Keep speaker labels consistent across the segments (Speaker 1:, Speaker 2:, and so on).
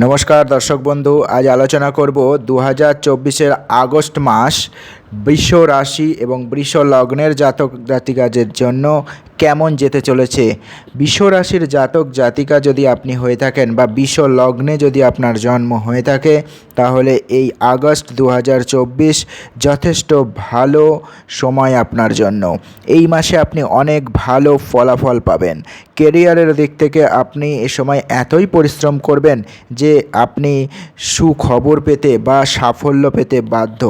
Speaker 1: নমস্কার দর্শক বন্ধু, আজ আলোচনা করব 2024-এর আগস্ট মাস বৃষ রাশি এবং বৃষ লগ্নের জাতক জাতিকাদের জন্য কেমন যেতে চলেছে। বৃষ রাশির জাতক জাতিকা যদি আপনি হয়ে থাকেন বা বৃষ লগ্নে যদি আপনার জন্ম হয়ে থাকে, তাহলে এই আগস্ট 2024 যথেষ্ট ভালো সময় আপনার জন্য। এই মাসে আপনি অনেক ভালো ফলাফল পাবেন। কেরিয়ারের দিক থেকে আপনি এ সময় এতই পরিশ্রম করবেন যে আপনি সুখবর পেতে বা সাফল্য পেতে বাধ্য,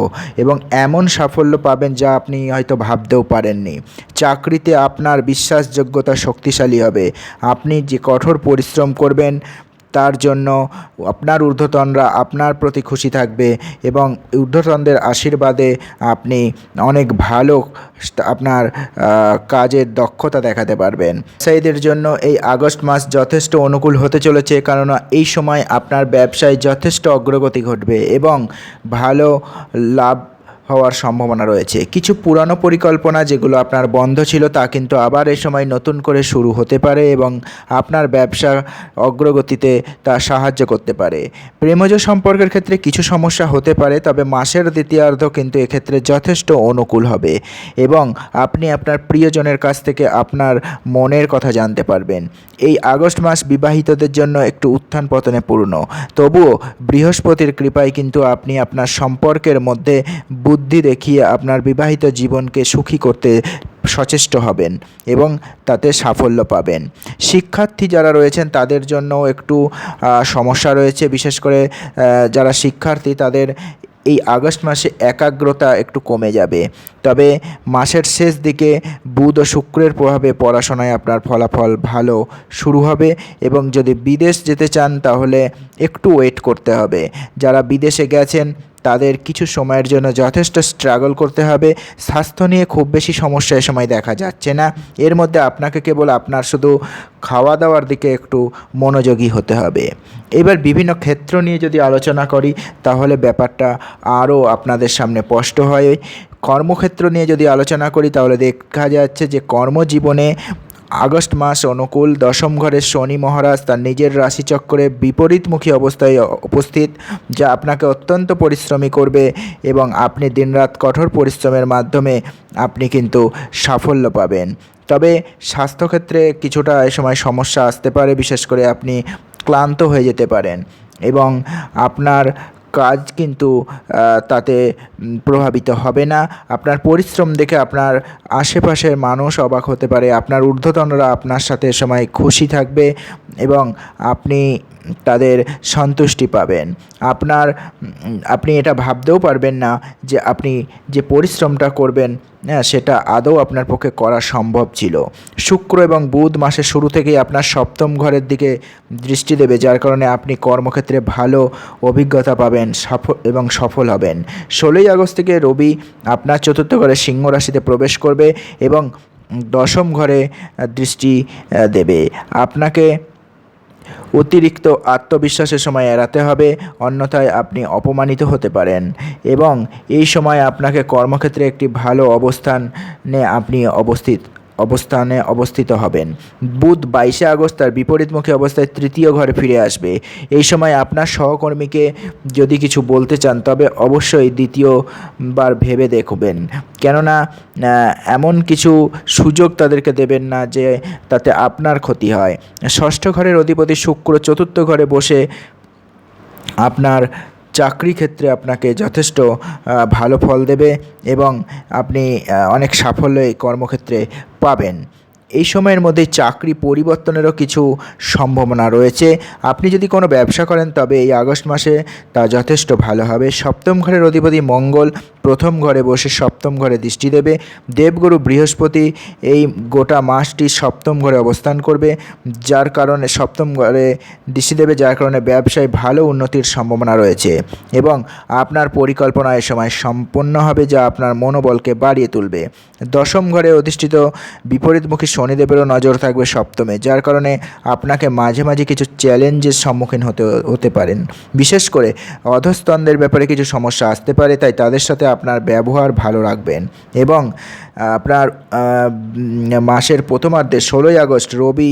Speaker 1: এবং এমন সাফল্য পাবেন যা আপনি হয়তো ভাবতেও পারেননি। চাকরিতে আপনার বিশ্বাসযোগ্যতা শক্তিশালী হবে। আপনি যে কঠোর পরিশ্রম করবেন তার জন্য আপনার ঊর্ধ্বতনরা আপনার প্রতি খুশি থাকবে, এবং ঊর্ধ্বতনদের আশীর্বাদে আপনি অনেক ভালো আপনার কাজের দক্ষতা দেখাতে পারবেন। ব্যবসায়ীদের জন্য এই আগস্ট মাস যথেষ্ট অনুকূল হতে চলেছে, কেননা এই সময় আপনার ব্যবসায় যথেষ্ট অগ্রগতি ঘটবে এবং ভালো লাভ হওয়ার সম্ভাবনা রয়েছে। কিছু পুরানো পরিকল্পনা যেগুলো আপনার বন্ধ ছিল তা কিন্তু আবার এই সময় নতুন করে শুরু হতে পারে এবং আপনার ব্যবসা অগ্রগতিতে তা সাহায্য করতে পারে। প্রেমজ সম্পর্কের ক্ষেত্রে কিছু সমস্যা হতে পারে, তবে মাসের দ্বিতীয়ার্ধ কিন্তু এক্ষেত্রে যথেষ্ট অনুকূল হবে এবং আপনি আপনার প্রিয়জনের কাছ থেকে আপনার মনের কথা জানতে পারবেন। এই আগস্ট মাস বিবাহিতদের জন্য একটু উত্থান পতনে পূর্ণ, তবুও বৃহস্পতির কৃপায় কিন্তু আপনি আপনার সম্পর্কের মধ্যে বুদ্ধি দেখিয়ে আপনার বিবাহিত জীবনকে সুখী করতে সচেষ্ট হবেন এবং তাতে সাফল্য পাবেন। শিক্ষার্থী যারা রয়েছেন তাদের জন্য একটু সমস্যা রয়েছে, বিশেষ করে যারা শিক্ষার্থী তাদের এই আগস্ট মাসে একাগ্রতা একটু কমে যাবে। তবে মাসের শেষ দিকে বুধ ও শুক্রের প্রভাবে পড়াশোনায় আপনার ফলাফল ভালো শুরু হবে, এবং যদি বিদেশ যেতে চান তাহলে একটু ওয়েট করতে হবে। যারা বিদেশে গেছেন তাদের কিছু সময়ের জন্য যথেষ্ট স্ট্রাগল করতে হবে। স্বাস্থ্য নিয়ে খুব বেশি সমস্যা এ সময় দেখা যাচ্ছে না। এর মধ্যে আপনাকে কেবল আপনার শুধু খাওয়া দাওয়ার দিকে একটু মনোযোগী হতে হবে। এবার বিভিন্ন ক্ষেত্র নিয়ে যদি আলোচনা করি তাহলে ব্যাপারটা আরও আপনাদের সামনে স্পষ্ট হয়। কর্মক্ষেত্র নিয়ে যদি আলোচনা করি তাহলে দেখা যাচ্ছে যে কর্মজীবনে আগস্ট মাস অনুকূল। দশম ঘরের শনি মহারাজ তার নিজের রাশিচক্রে বিপরীতমুখী অবস্থায় উপস্থিত, যা আপনাকে অত্যন্ত পরিশ্রমী করবে এবং আপনি দিনরাত কঠোর পরিশ্রমের মাধ্যমে আপনি কিন্তু সাফল্য পাবেন। তবে স্বাস্থ্যক্ষেত্রে কিছুটা এ সময় সমস্যা আসতে পারে, বিশেষ করে আপনি ক্লান্ত হয়ে যেতে পারেন এবং আপনার কাজ কিন্তু তাতে প্রভাবিত হবে না। আপনার পরিশ্রম দেখে আপনার আশেপাশের মানুষ অবাক হতে পারে। আপনার ঊর্ধ্বতনরা আপনার সাথে সময় খুশি থাকবে এবং আপনি তাদের সন্তুষ্টি পাবেন। আপনি এটা ভাবতেও পারবেন না যে আপনি যে পরিশ্রমটা করবেন সেটা আদৌ আপনার পক্ষে করা সম্ভব ছিল। শুক্র এবং বুধ মাসের শুরু থেকেই আপনার সপ্তম ঘরের দিকে দৃষ্টি দেবে, যার কারণে আপনি কর্মক্ষেত্রে ভালো অভিজ্ঞতা পাবেন এবং সফল হবেন। 16ই আগস্ট থেকে রবি আপনার চতুর্থ ঘরে সিংহ রাশিতে প্রবেশ করবে এবং দশম ঘরে দৃষ্টি দেবে। আপনাকে অতিরিক্ত আত্মবিশ্বাসের সময় এড়াতে হবে, অন্যথায় আপনি অপমানিত হতে পারেন এবং এই সময় আপনাকে কর্মক্ষেত্রে একটি ভালো অবস্থানে আপনি অবস্থিত হবেন। বুধ 22শে আগস্ট তার বিপরীতমুখী অবস্থায় তৃতীয় ঘরে ফিরে আসবে। এই সময় আপনার সহকর্মীকে যদি কিছু বলতে চান তবে অবশ্যই দ্বিতীয়বার ভেবে দেখবেন, কেননা এমন কিছু সুযোগ তাদেরকে দেবেন না যে তাতে আপনার ক্ষতি হয়। ষষ্ঠ ঘরের অধিপতি শুক্র চতুর্থ ঘরে বসে আপনার চাকরি ক্ষেত্রে আপনাকে যথেষ্ট ভালো ফল দেবে এবং আপনি অনেক সাফল্য এই কর্মক্ষেত্রে পাবেন। এই সময়ের মধ্যে চাকরি পরিবর্তনেরও কিছু সম্ভাবনা রয়েছে। আপনি যদি কোনো ব্যবসা করেন তবে এই আগস্ট মাসে তা যথেষ্ট ভালো হবে। সপ্তম ঘরের অধিপতি মঙ্গল প্রথম ঘরে বসে সপ্তম ঘরে দৃষ্টি দেবে। দেবগুরু বৃহস্পতি এই গোটা মাসটি সপ্তম ঘরে অবস্থান করবে, যার কারণে সপ্তম ঘরে দৃষ্টি দেবে, যার কারণে ব্যবসায় ভালো উন্নতির সম্ভাবনা রয়েছে এবং আপনার পরিকল্পনা এ সময় সম্পন্ন হবে, যা আপনার মনোবলকে বাড়িয়ে তুলবে। দশম ঘরে অধিষ্ঠিত বিপরীতমুখী শনিদেবেরও নজর থাকবে সপ্তমে, যার কারণে আপনাকে মাঝে মাঝে কিছু চ্যালেঞ্জের সম্মুখীন হতে পারেন। বিশেষ করে অধস্তনদের ব্যাপারে কিছু সমস্যা আসতে পারে, তাই তাদের সাথে আপনার ব্যবহার ভালো রাখবেন এবং আপনার মাসের প্রথমার্ধে 16ই আগস্ট রবি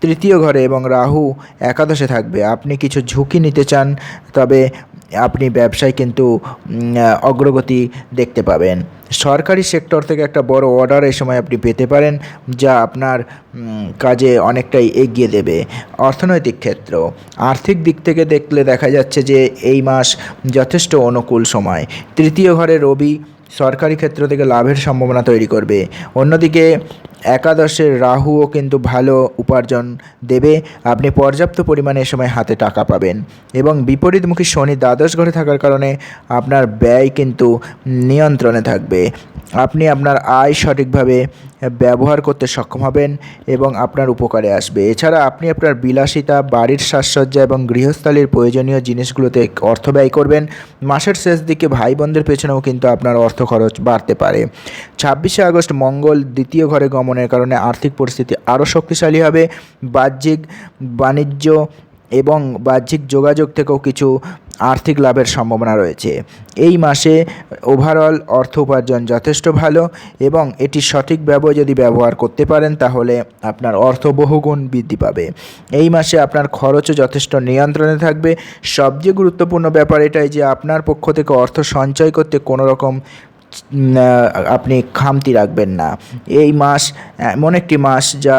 Speaker 1: তৃতীয় ঘরে এবং রাহু একাদশে থাকবে। আপনি কিছু ঝুঁকি নিতে চান, তবে আপনি ব্যবসায় কিন্তু অগ্রগতি দেখতে পাবেন। সরকারি সেক্টর থেকে একটা বড় অর্ডার এই সময় আপনি পেতে পারেন, যা আপনার কাজে অনেকটাই এগিয়ে দেবে। অর্থনৈতিক ক্ষেত্র, আর্থিক দিক থেকে দেখলে দেখা যাচ্ছে যে এই মাস যথেষ্ট অনুকূল সময়। তৃতীয় ঘরে রবি সরকারি ক্ষেত্র থেকে লাভের সম্ভাবনা তৈরি করবে। অন্যদিকে একাদশের রাহুও কিন্তু ভালো উপার্জন দেবে। আপনি পর্যাপ্ত পরিমাণে এ সময় হাতে টাকা পাবেন এবং বিপরীতমুখী শনি দ্বাদশ ঘরে থাকার কারণে আপনার ব্যয় কিন্তু নিয়ন্ত্রণে থাকবে। আপনি আপনার আয় সঠিকভাবে ব্যবহার করতে সক্ষম হবেন এবং আপনার উপকারে আসবে। এছাড়া আপনি আপনার বিলাসিতা, বাড়ির সাজসজ্জা এবং গৃহস্থালির প্রয়োজনীয় জিনিসগুলোতে অর্থ ব্যয় করবেন। মাসের শেষ দিকে ভাই বোনদের পেছনেও কিন্তু আপনার অর্থ খরচ বাড়তে পারে। 26শে আগস্ট মঙ্গল দ্বিতীয় ঘরে গমনের কারণে আর্থিক পরিস্থিতি আরও শক্তিশালী হবে। বাহ্যিক বাণিজ্য এবং বাহ্যিক যোগাযোগ থেকেও কিছু আর্থিক লাভের সম্ভাবনা রয়েছে। এই মাসে ওভারঅল অর্থ উপার্জন যথেষ্ট ভালো এবং এটি সঠিকভাবে যদি ব্যবহার করতে পারেন তাহলে আপনার অর্থ বহুগুণ বৃদ্ধি পাবে। এই মাসে আপনার খরচও যথেষ্ট নিয়ন্ত্রণে থাকবে। সবচেয়ে গুরুত্বপূর্ণ ব্যাপার এটাই যে আপনার পক্ষ থেকে অর্থ সঞ্চয় করতে কোনো রকম আপনি খামতি রাখবেন না। এই মাস এমন একটি মাস যা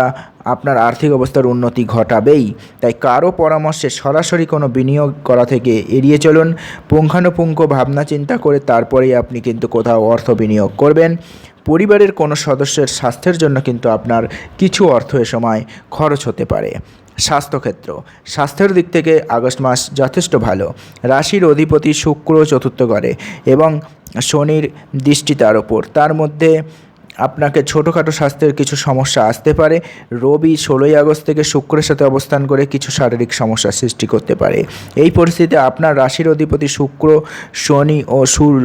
Speaker 1: আপনার আর্থিক অবস্থার উন্নতি ঘটাবেই। তাই কারো পরামর্শে সরাসরি কোনো বিনিয়োগ করা থেকে এড়িয়ে চলুন। পুঙ্খানুপুঙ্খ ভাবনা চিন্তা করে তারপরেই আপনি কিন্তু কোথাও অর্থ বিনিয়োগ করবেন। পরিবারের কোনো সদস্যের স্বাস্থ্যের জন্য কিন্তু আপনার কিছু অর্থ এ সময় খরচ হতে পারে। স্বাস্থ্যক্ষেত্র, স্বাস্থ্যের দিক থেকে আগস্ট মাস যথেষ্ট ভালো। রাশির অধিপতি শুক্র চতুর্থ ঘরে এবং শনির দৃষ্টি তার ওপর। তার মধ্যে আপনাকে ছোটোখাটো স্বাস্থ্যের কিছু সমস্যা আসতে পারে। রবি 16ই আগস্ট থেকে শুক্রের সাথে অবস্থান করে কিছু শারীরিক সমস্যার সৃষ্টি করতে পারে। এই পরিস্থিতিতে আপনার রাশির অধিপতি শুক্র, শনি ও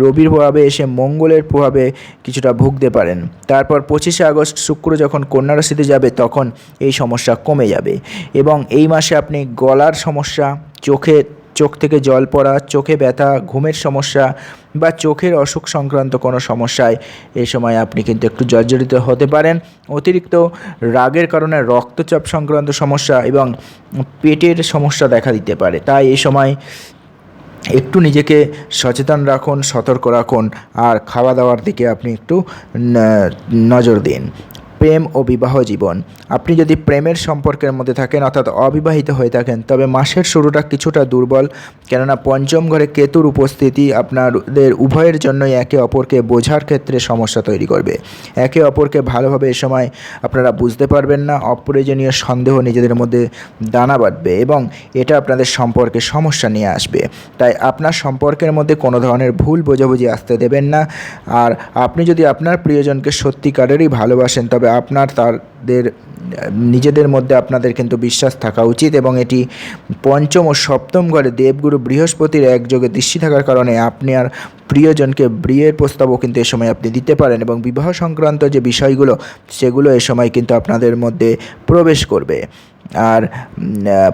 Speaker 1: রবির প্রভাবে এসে মঙ্গলের প্রভাবে কিছুটা ভুগতে পারেন। তারপর 25শে আগস্ট শুক্র যখন কন্যা রাশিতে যাবে তখন এই সমস্যা কমে যাবে এবং এই মাসে আপনি গলার সমস্যা, চোখ থেকে জল পড়া, চোখে ব্যথা, ঘুমের সমস্যা বা চোখের অসুখ সংক্রান্ত কোনো সমস্যায় এই সময় আপনি কিন্তু একটু জর্জরিত হতে পারেন। অতিরিক্ত রাগের কারণে রক্তচাপ সংক্রান্ত সমস্যা এবং পেটের সমস্যা দেখা দিতে পারে। তাই এই সময় একটু নিজেকে সচেতন রাখুন, সতর্ক রাখুন আর খাওয়া দাওয়ার দিকে আপনি একটু নজর দিন। প্রেম ও বিবাহ জীবন, আপনি যদি প্রেমের সম্পর্কের মধ্যে থাকেন অর্থাৎ অবিবাহিত হয়ে থাকেন তবে মাসের শুরুটা কিছুটা দুর্বল, কেননা পঞ্চম ঘরে কেতুর উপস্থিতি আপনাদের উভয়ের জন্যই একে অপরকে বোঝার ক্ষেত্রে সমস্যা তৈরি করবে। একে অপরকে ভালোভাবে এ সময় আপনারা বুঝতে পারবেন না। অপ্রয়োজনীয় সন্দেহ নিজেদের মধ্যে দানা বাঁধবে এবং এটা আপনাদের সম্পর্কে সমস্যা নিয়ে আসবে। তাই আপনার সম্পর্কের মধ্যে কোনো ধরনের ভুল বোঝাবুঝি আসতে দেবেন না। আর আপনি যদি আপনার প্রিয়জনকে সত্যিকারেরই ভালোবাসেন তবে আপনার তাদের নিজেদের মধ্যে আপনাদের কিন্তু বিশ্বাস থাকা উচিত এবং এটি পঞ্চম ও সপ্তম ঘরে দেবগুরু বৃহস্পতির একযোগে দৃষ্টি থাকার কারণে আপনি আর প্রিয়জনকে বিয়ের প্রস্তাবও কিন্তু এ সময় আপনি দিতে পারেন এবং বিবাহ সংক্রান্ত যে বিষয়গুলো সেগুলো এ সময় কিন্তু আপনাদের মধ্যে প্রবেশ করবে। আর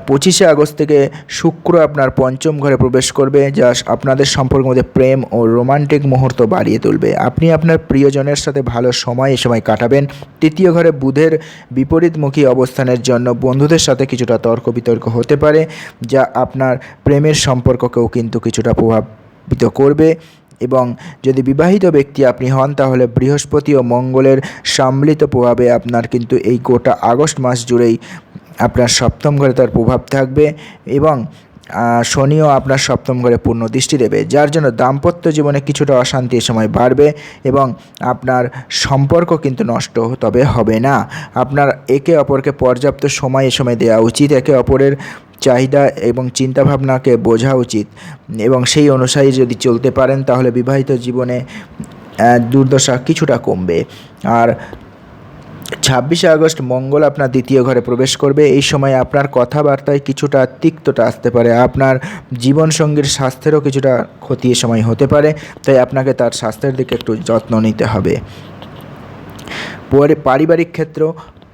Speaker 1: 25শে আগস্ট থেকে শুক্র আপনার পঞ্চম ঘরে প্রবেশ করবে, যা আপনাদের সম্পর্কের মধ্যে প্রেম ও রোমান্টিক মুহূর্ত বাড়িয়ে তুলবে। আপনি আপনার প্রিয়জনের সাথে ভালো সময় এ সময় কাটাবেন। তৃতীয় ঘরে বুধের বিপরীতমুখী অবস্থানের জন্য বন্ধুদের সাথে কিছুটা তর্ক বিতর্ক হতে পারে, যা আপনার প্রেমের সম্পর্ককেও কিন্তু কিছুটা প্রভাবিত করবে। এবং যদি বিবাহিত ব্যক্তি আপনি হন তাহলে বৃহস্পতি ও মঙ্গলের সম্মিলিত প্রভাবে আপনার কিন্তু এই গোটা আগস্ট মাস জুড়েই আপনার সপ্তম ঘরে তার প্রভাব থাকবে এবং শনিও আপনার সপ্তম ঘরে পূর্ণ দৃষ্টি দেবে, যার জন্য দাম্পত্য জীবনে কিছুটা অশান্তি এ সময় বাড়বে এবং আপনার সম্পর্ক কিন্তু নষ্ট তবে হবে না। আপনার একে অপরকে পর্যাপ্ত সময় এ সময় দেওয়া উচিত, একে অপরের চাহিদা এবং চিন্তাভাবনাকে বোঝা উচিত এবং সেই অনুসারে যদি চলতে পারেন তাহলে বিবাহিত জীবনে দুর্দশা কিছুটা কমবে। আর 26শে আগস্ট মঙ্গল আপনার দ্বিতীয় ঘরে প্রবেশ করবে। এই সময় আপনার কথাবার্তায় কিছুটা তিক্ততা আসতে পারে, আপনার জীবনসঙ্গীর স্বাস্থ্যেরও কিছুটা ক্ষতি এ সময় হতে পারে, তাই আপনাকে তার স্বাস্থ্যের দিকে একটু যত্ন নিতে হবে। পারিবারিক ক্ষেত্র,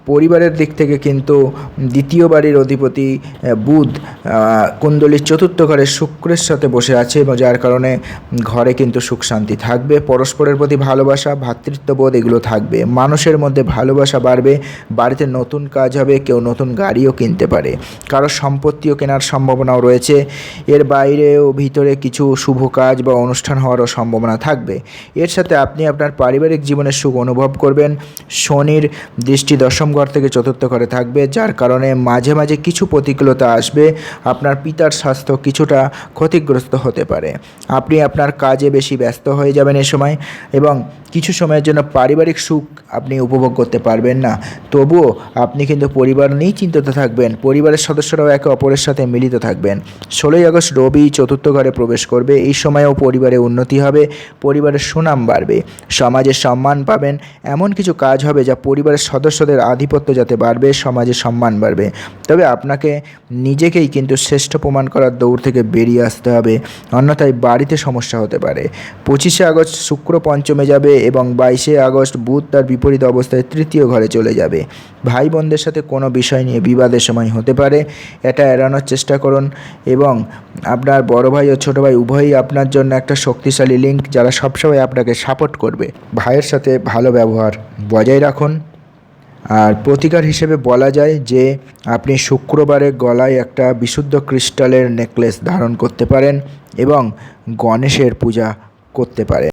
Speaker 1: পরিবারের দিক থেকে কিন্তু দ্বিতীয় বাড়ির অধিপতি বুধ কুণ্ডলীর চতুর্থ ঘরে শুক্রের সাথে বসে আছে, এবং যার কারণে ঘরে কিন্তু সুখ শান্তি থাকবে। পরস্পরের প্রতি ভালোবাসা, ভ্রাতৃত্ববোধ এগুলো থাকবে। মানুষের মধ্যে ভালোবাসা বাড়বে, বাড়িতে নতুন কাজ হবে, কেউ নতুন গাড়িও কিনতে পারে, কারো সম্পত্তিও কেনার সম্ভাবনাও রয়েছে। এর বাইরেও ভিতরে কিছু শুভ কাজ বা অনুষ্ঠান হওয়ারও সম্ভাবনা থাকবে। এর সাথে আপনি আপনার পারিবারিক জীবনের সুখ অনুভব করবেন। শনির দৃষ্টি দশম ঘর থেকে চতুর্থ ঘরে থাকবে, যার কারণে মাঝে মাঝে কিছু প্রতিকূলতা আসবে। আপনার পিতার স্বাস্থ্য কিছুটা ক্ষতিগ্রস্ত হতে পারে। আপনি আপনার কাজে বেশি ব্যস্ত হয়ে যাবেন এ সময়, এবং কিছু সময়ের জন্য পারিবারিক সুখ আপনি উপভোগ করতে পারবেন না। তবুও আপনি কিন্তু পরিবার নিয়েই চিন্তিত থাকবেন, পরিবারের সদস্যরাও একে অপরের সাথে মিলিত থাকবেন। 16ই আগস্ট রবি চতুর্থ ঘরে প্রবেশ করবে। এই সময়েও পরিবারে উন্নতি হবে, পরিবারের সুনাম বাড়বে, সমাজে সম্মান পাবেন। এমন কিছু কাজ হবে যা পরিবারের সদস্যদের আধিপত্য যাতে বাড়বে, সমাজে সম্মান বাড়বে। তবে আপনাকে নিজেকেই কিন্তু শ্রেষ্ঠ প্রমাণ করার দৌড় থেকে বেরিয়ে আসতে হবে, অন্যথায় বাড়িতে সমস্যা হতে পারে। 25শে আগস্ট শুক্র পঞ্চমে যাবে, এবং 22শে আগস্ট বুধ তার বিপরীত অবস্থায় তৃতীয় ঘরে চলে যাবে। ভাই বোনদের সাথে কোনো বিষয় নিয়ে বিবাদের সময় হতে পারে, এটা এড়ানোর চেষ্টা করুন। এবং আপনার বড় ভাই ও ছোটো ভাই উভয়ই আপনার জন্য একটা শক্তিশালী লিঙ্ক, যারা সবসময় আপনাকে সাপোর্ট করবে। ভাইয়ের সাথে ভালো ব্যবহার বজায় রাখুন। আর প্রতিকার হিসেবে বলা যায় যে আপনি শুক্রবারে গলায় একটা বিশুদ্ধ ক্রিস্টালের নেকলেস ধারণ করতে পারেন, এবং গণেশের পূজা করতে পারেন।